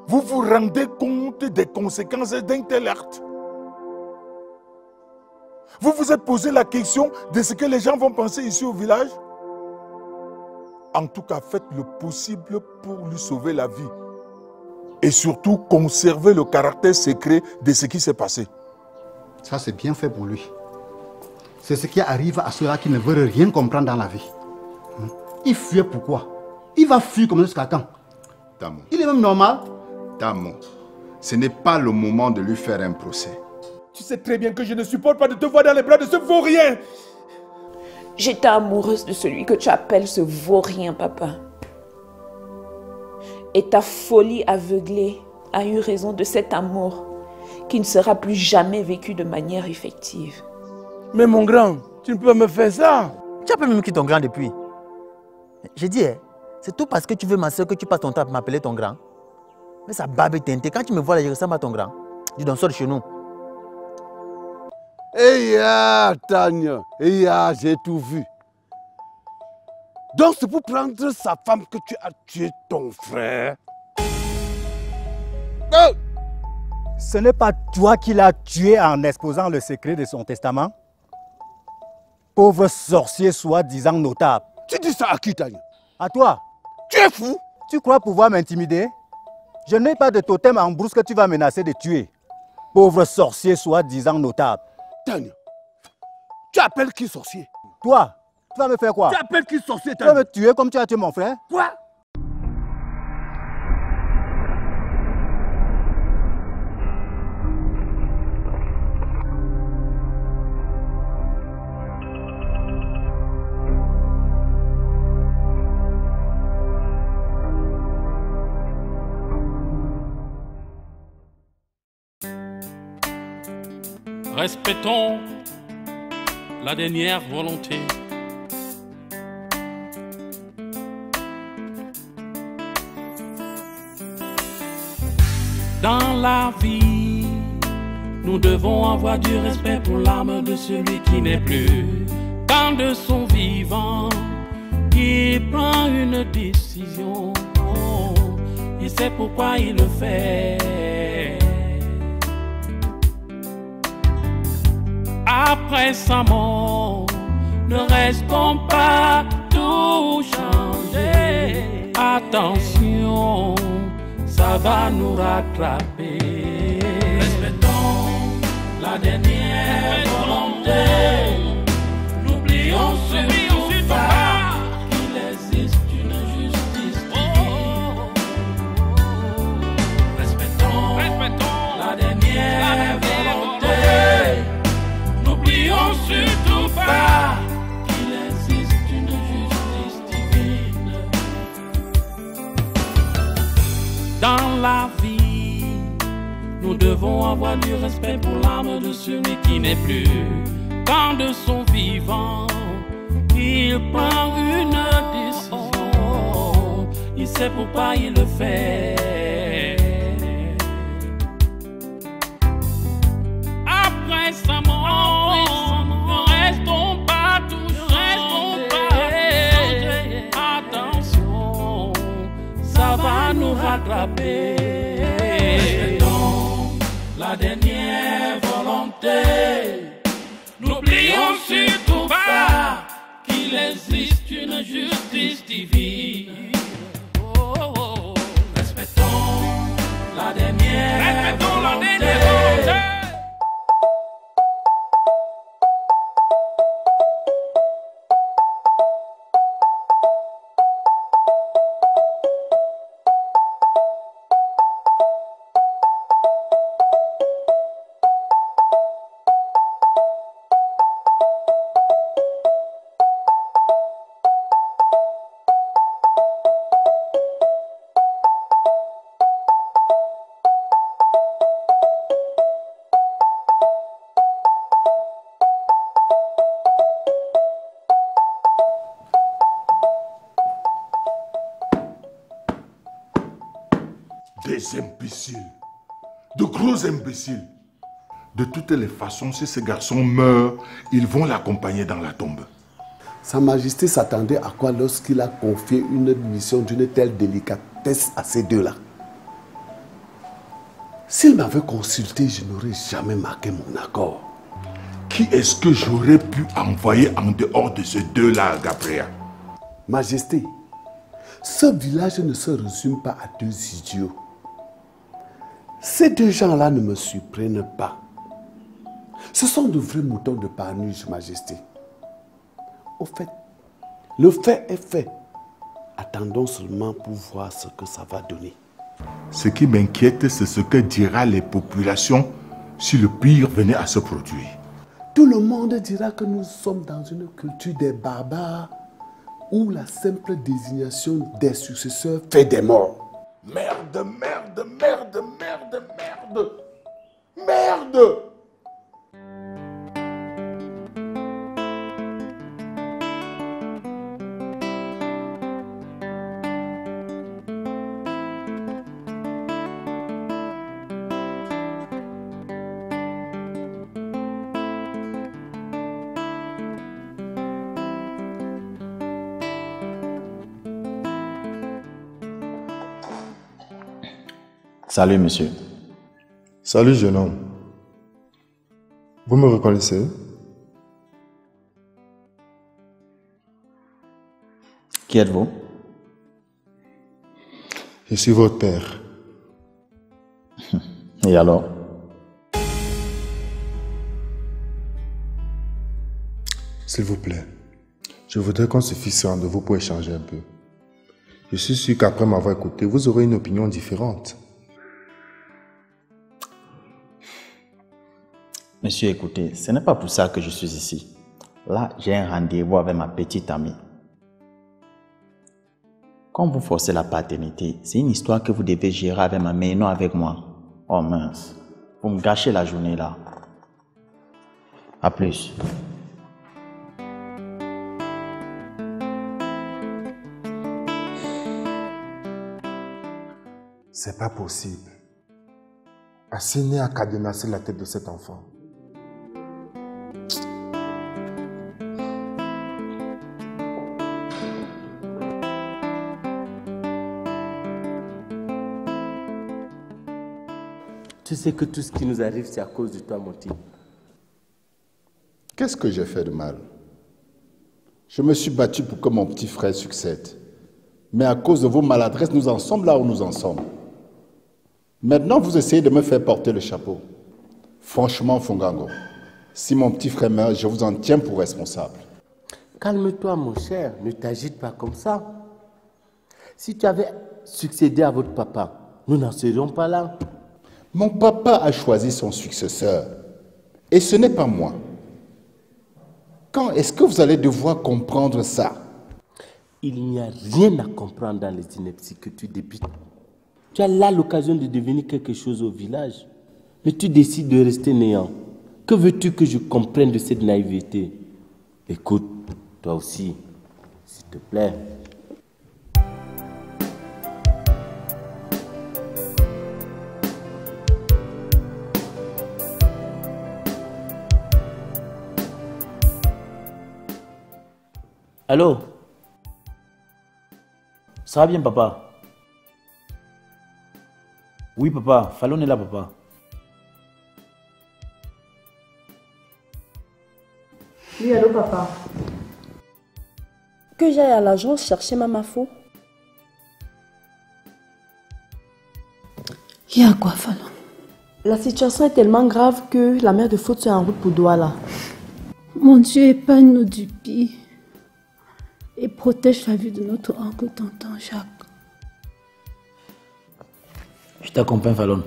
Vous vous rendez compte des conséquences d'un tel acte? Vous vous êtes posé la question de ce que les gens vont penser ici au village? En tout cas, faites le possible pour lui sauver la vie. Et surtout, conserver le caractère secret de ce qui s'est passé. Ça, c'est bien fait pour lui. C'est ce qui arrive à ceux-là qui ne veulent rien comprendre dans la vie. Il fuit pourquoi? Il va fuir comme jusqu'à quand? Damo. Il est même normal. Damo, ce n'est pas le moment de lui faire un procès. Tu sais très bien que je ne supporte pas de te voir dans les bras de ce vaurien. J'étais amoureuse de celui que tu appelles ce vaurien, papa. Et ta folie aveuglée a eu raison de cet amour qui ne sera plus jamais vécu de manière effective. Mais mon grand, tu ne peux pas me faire ça. Tu as pas même qui ton grand depuis. J'ai dit, c'est tout parce que tu veux ma soeur que tu passes ton temps à m'appeler ton grand. Mais ça barbe est teintée. Quand tu me vois là, je ressemble à ton grand. Dis donc, sors de chez nous. Tania, j'ai tout vu. Donc c'est pour prendre sa femme que tu as tué ton frère. Oh! Ce n'est pas toi qui l'as tué en exposant le secret de son testament? Pauvre sorcier soi-disant notable. Tu dis ça à qui, Tania? À toi. Tu es fou? Tu crois pouvoir m'intimider? Je n'ai pas de totem en brousse que tu vas menacer de tuer. Pauvre sorcier soi-disant notable. Tania, tu appelles qui sorcier? Toi, tu vas me faire quoi? Tu appelles qui sorcier, Tania? Tu vas me tuer comme tu as tué mon frère? Quoi? Respectons la dernière volonté. Dans la vie, nous devons avoir du respect pour l'âme de celui qui n'est plus. Quand de son vivant, il prend une décision, il sait pourquoi il le fait. Après sa mort, ne restons pas tout changer. Attention, ça va nous rattraper. Respectons la dernière volonté. N'oublions surtout pas qu'il existe une justice divine. Respectons la dernière volonté. N'oublions surtout pas qu'il existe une justice divine. Dans la vie, nous devons avoir du respect pour l'âme de celui qui n'est plus. Quand de son vivant, il prend une décision, il sait pourquoi il le fait. Après sa mort, ne restons pas toujours, attention, ça va nous rattraper. Respectons la dernière volonté. N'oublions surtout pas qu'il existe une justice divine. Respectons la dernière volonté. Des imbéciles, de gros imbéciles. De toutes les façons, si ce garçon meurt, ils vont l'accompagner dans la tombe. Sa Majesté s'attendait à quoi lorsqu'il a confié une mission d'une telle délicatesse à ces deux-là? S'il m'avait consulté, je n'aurais jamais marqué mon accord. Qui est-ce que j'aurais pu envoyer en dehors de ces deux-là, Gabriel? Majesté, ce village ne se résume pas à deux idiots. Ces deux gens-là ne me surprennent pas. Ce sont de vrais moutons de Panurge, Majesté. Au fait, le fait est fait. Attendons seulement pour voir ce que ça va donner. Ce qui m'inquiète, c'est ce que diront les populations si le pire venait à se produire. Tout le monde dira que nous sommes dans une culture des barbares où la simple désignation des successeurs fait des morts. Merde, merde, merde, merde, merde. Merde! Salut, monsieur. Salut, jeune homme. Vous me reconnaissez? Qui êtes-vous? Je suis votre père. Et alors? S'il vous plaît, je voudrais qu'on se fixe un rendez-vous pour échanger un peu. Je suis sûr qu'après m'avoir écouté, vous aurez une opinion différente. Monsieur, écoutez, ce n'est pas pour ça que je suis ici. Là, j'ai un rendez-vous avec ma petite amie. Quand vous forcez la paternité, c'est une histoire que vous devez gérer avec ma mère et non avec moi. Oh mince, vous me gâchez la journée là. À plus. C'est pas possible. Asséné a cadenassé la tête de cet enfant. Tu sais que tout ce qui nous arrive, c'est à cause de toi, Monty. Qu'est-ce que j'ai fait de mal? Je me suis battu pour que mon petit frère succède. Mais à cause de vos maladresses, nous en sommes là où nous en sommes. Maintenant, vous essayez de me faire porter le chapeau. Franchement, Fongango, si mon petit frère meurt, je vous en tiens pour responsable. Calme-toi, mon cher. Ne t'agite pas comme ça. Si tu avais succédé à votre papa, nous n'en serions pas là. Mon papa a choisi son successeur. Et ce n'est pas moi. Quand est-ce que vous allez devoir comprendre ça? Il n'y a rien à comprendre dans les inepties que tu débites. Tu as là l'occasion de devenir quelque chose au village. Mais tu décides de rester néant. Que veux-tu que je comprenne de cette naïveté? Écoute, toi aussi, s'il te plaît. Allô? Ça va bien, papa? Oui, papa. Fallon est là, papa. Oui, allô, papa. Que j'aille à l'agence chercher ma Mafo? Il y a quoi, Fallon? La situation est tellement grave que la mère de Faute est en route pour Douala. Mon Dieu, épargne-nous du pire. Et protège la vie de notre oncle tonton Jacques. Je t'accompagne, Fallon.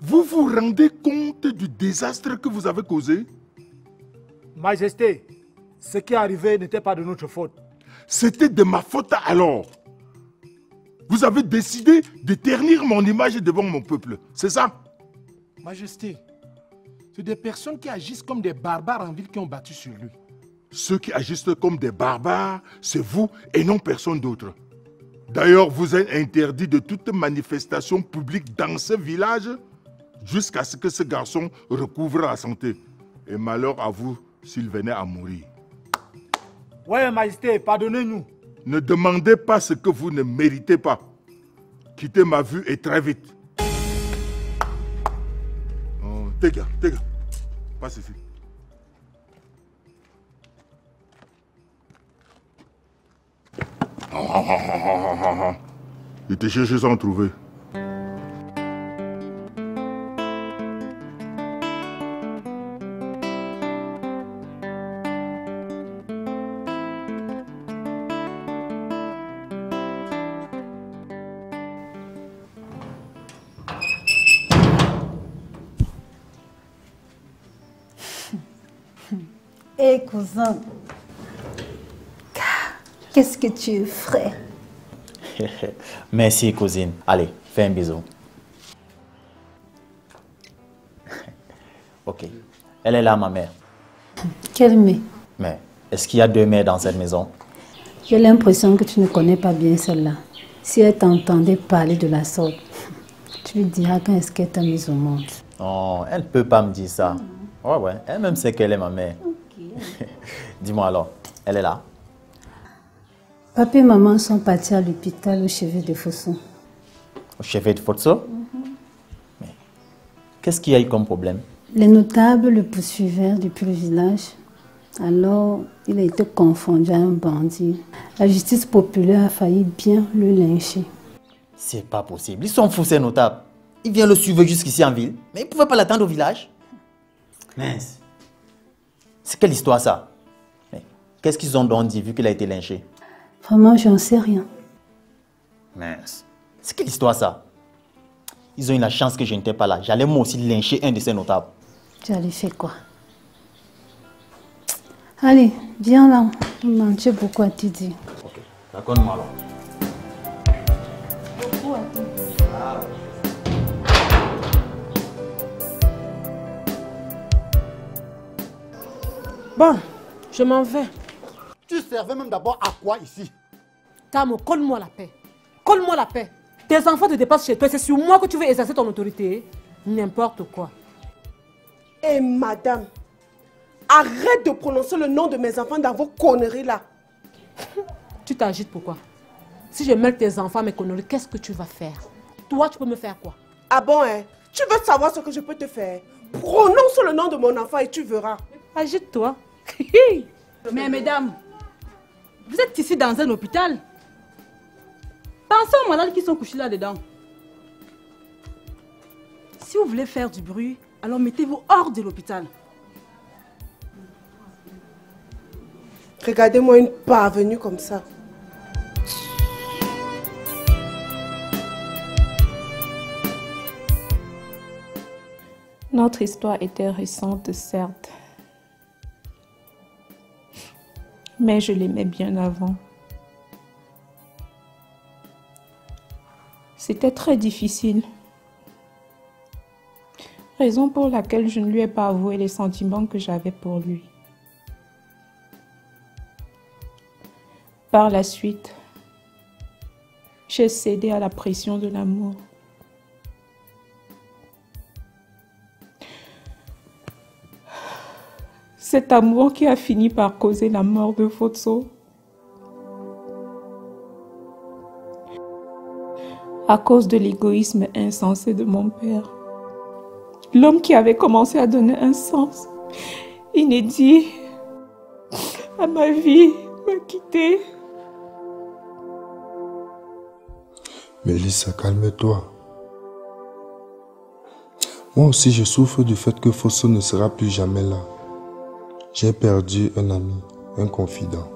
Vous vous rendez compte du désastre que vous avez causé? Majesté, ce qui est arrivé n'était pas de notre faute. C'était de ma faute alors. Vous avez décidé de ternir mon image devant mon peuple. C'est ça? Majesté, c'est des personnes qui agissent comme des barbares en ville qui ont battu sur lui. Ceux qui agissent comme des barbares, c'est vous et non personne d'autre. D'ailleurs, vous êtes interdit de toute manifestation publique dans ce village jusqu'à ce que ce garçon recouvre la santé. Et malheur à vous s'il venait à mourir. Ouais, Majesté, pardonnez-nous. Ne demandez pas ce que vous ne méritez pas. Quittez ma vue et très vite. Tega, passe ici. Il te cherche sans trouver. Hé, cousin, qu'est-ce que tu es frais? Merci, cousine. Allez, fais un bisou. Ok. Elle est là, ma mère. Quelle mère? Mais est-ce qu'il y a deux mères dans cette maison? J'ai l'impression que tu ne connais pas bien celle-là. Si elle t'entendait parler de la sorte, tu lui diras quand est-ce qu'elle t'a mise au monde. Oh, elle ne peut pas me dire ça. Ouais, elle-même sait qu'elle est ma mère. Dis-moi alors, elle est là? Papa et maman sont partis à l'hôpital au chevet de Fosso. Au chevet de Fosso? Mais qu'est-ce qu'il y a eu comme problème? Les notables le poursuivaient depuis le village. Alors, il a été confondu à un bandit. La justice populaire a failli bien le lyncher. C'est pas possible. Ils sont fous, ces notables. Ils viennent le suivre jusqu'ici en ville. Mais ils ne pouvaient pas l'attendre au village. Mince. C'est quelle histoire ça? Qu'est-ce qu'ils ont donc dit vu qu'il a été lynché? Vraiment, j'en sais rien. Mince. C'est quelle histoire ça? Ils ont eu la chance que je n'étais pas là. J'allais moi aussi lyncher un de ces notables. Tu allais faire quoi? Allez, viens là. J'ai beaucoup à te dire. Ok, raconte-moi alors. Beaucoup à te dire. Bon, je m'en vais. Tu servais même d'abord à quoi ici? Tamo, colle-moi la paix. Colle-moi la paix. Tes enfants te dépassent chez toi. C'est sur moi que tu veux exercer ton autorité. N'importe quoi. Eh madame, arrête de prononcer le nom de mes enfants dans vos conneries là. Tu t'agites pourquoi? Si je mêle tes enfants à mes conneries, qu'est-ce que tu vas faire? Toi, tu peux me faire quoi? Ah bon, hein? Tu veux savoir ce que je peux te faire? Prononce le nom de mon enfant et tu verras. Agite-toi. Mais mesdames, vous êtes ici dans un hôpital. Pensez aux malades qui sont couchés là-dedans. Si vous voulez faire du bruit, alors mettez-vous hors de l'hôpital. Regardez-moi une parvenue comme ça. Notre histoire était récente, certes. Mais je l'aimais bien avant. C'était très difficile. Raison pour laquelle je ne lui ai pas avoué les sentiments que j'avais pour lui. Par la suite, j'ai cédé à la pression de l'amour. Cet amour qui a fini par causer la mort de Fosso. À cause de l'égoïsme insensé de mon père. L'homme qui avait commencé à donner un sens inédit à ma vie m'a quitté. Mélissa, calme-toi. Moi aussi, je souffre du fait que Fosso ne sera plus jamais là. J'ai perdu un ami, un confident.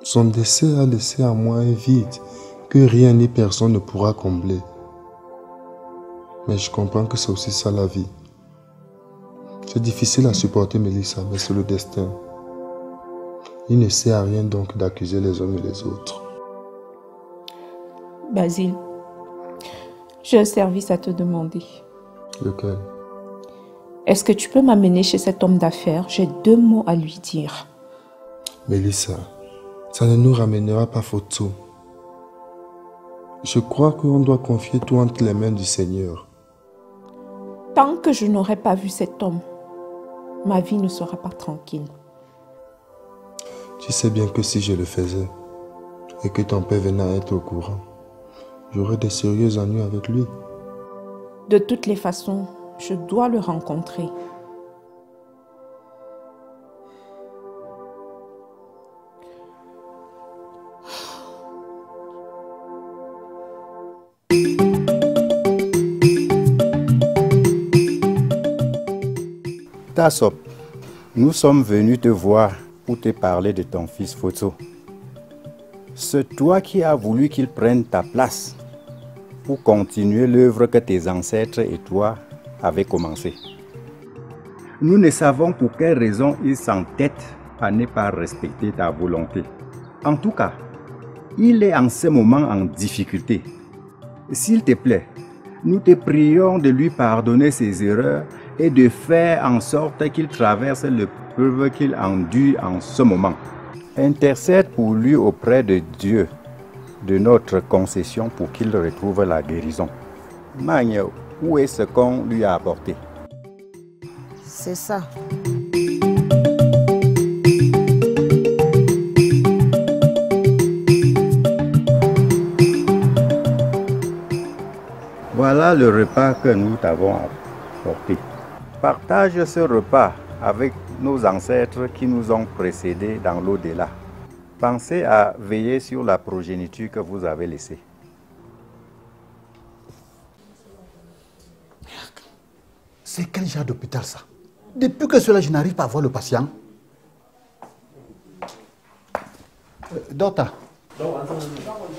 Son décès a laissé à moi un vide que rien ni personne ne pourra combler. Mais je comprends que c'est aussi ça la vie. C'est difficile à supporter, Mélissa, mais c'est le destin. Il ne sert à rien donc d'accuser les uns et les autres. Basile, j'ai un service à te demander. Lequel? Est-ce que tu peux m'amener chez cet homme d'affaires? J'ai 2 mots à lui dire. Mélissa, ça ne nous ramènera pas Foto. Je crois qu'on doit confier tout entre les mains du Seigneur. Tant que je n'aurai pas vu cet homme, ma vie ne sera pas tranquille. Tu sais bien que si je le faisais et que ton père venait à être au courant, j'aurais des sérieux ennuis avec lui. De toutes les façons, je dois le rencontrer. Tassop, nous sommes venus te voir pour te parler de ton fils Foto. C'est toi qui as voulu qu'il prenne ta place pour continuer l'œuvre que tes ancêtres et toi avaient commencé. Nous ne savons pour quelle raison il s'entête à ne pas respecter ta volonté. En tout cas, il est en ce moment en difficulté. S'il te plaît, nous te prions de lui pardonner ses erreurs et de faire en sorte qu'il traverse l'épreuve qu'il endure en ce moment. Intercède pour lui auprès de Dieu, de notre concession pour qu'il retrouve la guérison. Magne, où est ce qu'on lui a apporté? C'est ça. Voilà le repas que nous t'avons apporté. Partage ce repas avec nos ancêtres qui nous ont précédés dans l'au-delà. Pensez à veiller sur la progéniture que vous avez laissée. C'est quel genre d'hôpital ça? Depuis que cela, je n'arrive pas à voir le patient. Docteur,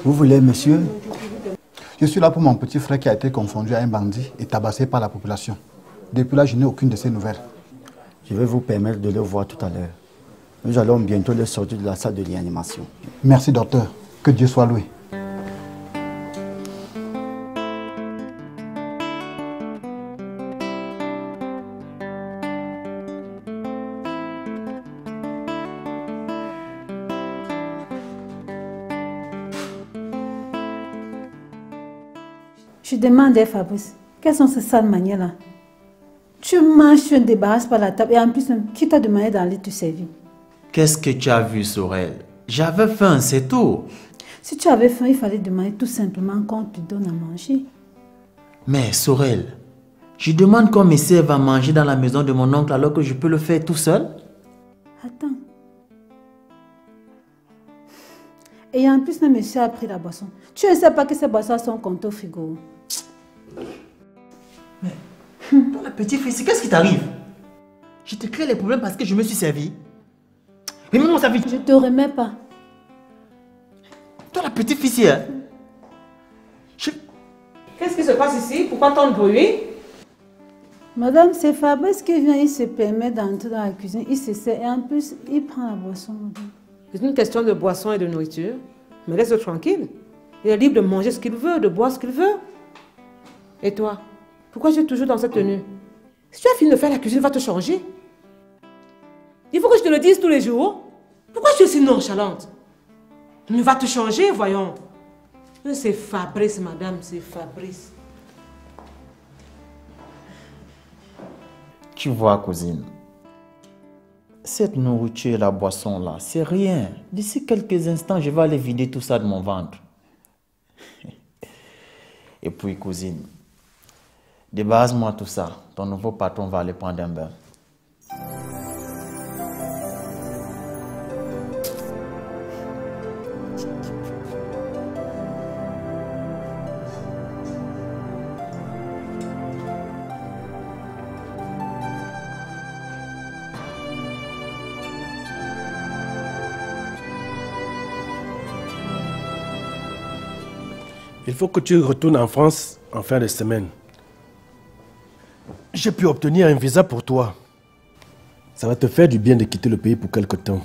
vous voulez, monsieur? Je suis là pour mon petit frère qui a été confondu à un bandit et tabassé par la population. Depuis là, je n'ai aucune de ces nouvelles. Je vais vous permettre de le voir tout à l'heure. Nous allons bientôt le sortir de la salle de réanimation. Merci, docteur. Que Dieu soit loué. Je demande, Fabrice, quelles sont ces sales manières-là? Tu manges, tu te débarrasses par la table et en plus, qui t'a demandé d'aller te servir? Qu'est-ce que tu as vu, Sorel? J'avais faim, c'est tout. Si tu avais faim, il fallait demander tout simplement qu'on te donne à manger. Mais Sorel, je demande qu'on me serve à manger dans la maison de mon oncle alors que je peux le faire tout seul? Attends. Et en plus, le monsieur a pris la boisson. Tu ne sais pas que ces boissons sont comptées au frigo. Mais, toi, la petite fille, qu'est-ce qui t'arrive? Je te crée les problèmes parce que je me suis servi. Mais moi, ça vit. Je te remets pas. Toi, la petite fille, hein? Qu'est-ce qui se passe ici? Pourquoi tant de bruit? Madame, c'est Fabrice qui vient, il se permet d'entrer dans la cuisine, il se sert et en plus, il prend la boisson, madame. C'est une question de boisson et de nourriture. Mais laisse-le tranquille. Il est libre de manger ce qu'il veut, de boire ce qu'il veut. Et toi, pourquoi tu es toujours dans cette tenue? Si tu as fini de faire la cuisine, va te changer. Il faut que je te le dise tous les jours. Pourquoi tu es si nonchalante? Mais va te changer, voyons. C'est Fabrice, madame, c'est Fabrice. Tu vois, cousine, cette nourriture et la boisson là, c'est rien. D'ici quelques instants, je vais aller vider tout ça de mon ventre. Et puis, cousine, débarrasse-moi tout ça. Ton nouveau patron va aller prendre un bain. Il faut que tu retournes en France en fin de semaine. J'ai pu obtenir un visa pour toi. Ça va te faire du bien de quitter le pays pour quelque temps.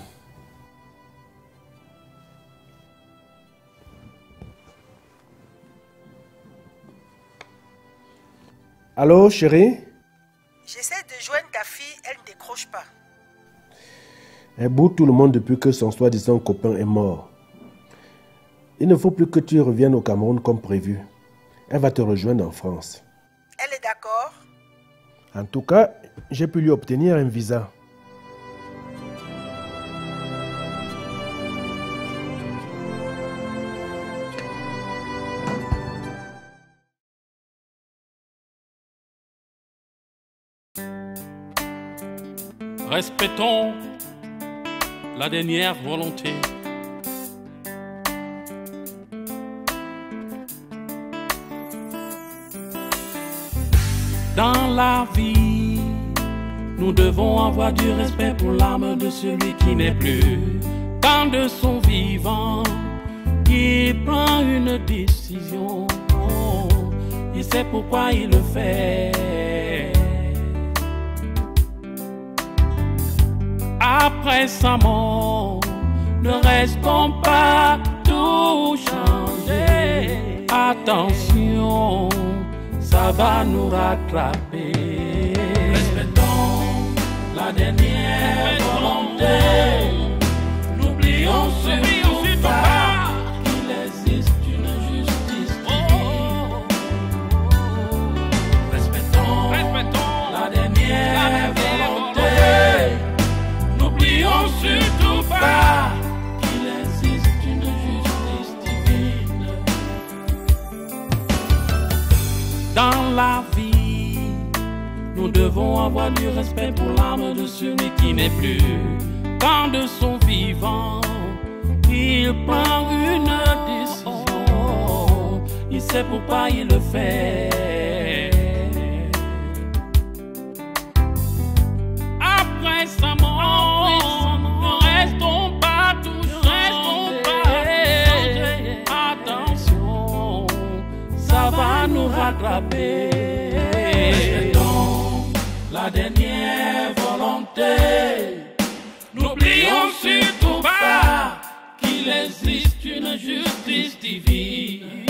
Allô, chérie? J'essaie de joindre ta fille, elle ne décroche pas. Elle boude tout le monde depuis que son soi-disant copain est mort. Il ne faut plus que tu reviennes au Cameroun comme prévu. Elle va te rejoindre en France. Elle est d'accord? En tout cas, j'ai pu lui obtenir un visa. Respectons la dernière volonté. Dans la vie, nous devons avoir du respect pour l'âme de celui qui n'est plus. Quand de son vivant, il prend une décision, il sait pourquoi il le fait. Après sa mort, ne restons pas tout changer. Attention, ça va nous rattraper. Respectons la dernière volonté. N'oublions surtout pas qu'il existe une justice divine. Respectons la dernière volonté. N'oublions surtout pas qu'il existe une justice divine. Dans la vie, nous devons avoir du respect pour l'âme de celui qui n'est plus. Quand de son vivant, il prend une décision, il sait pourquoi il le fait. Après sa mort, ne restons pas toujours, attention, ça va nous rattraper. Respectons la dernière volonté. N'oublions surtout pas qu'il existe une justice divine.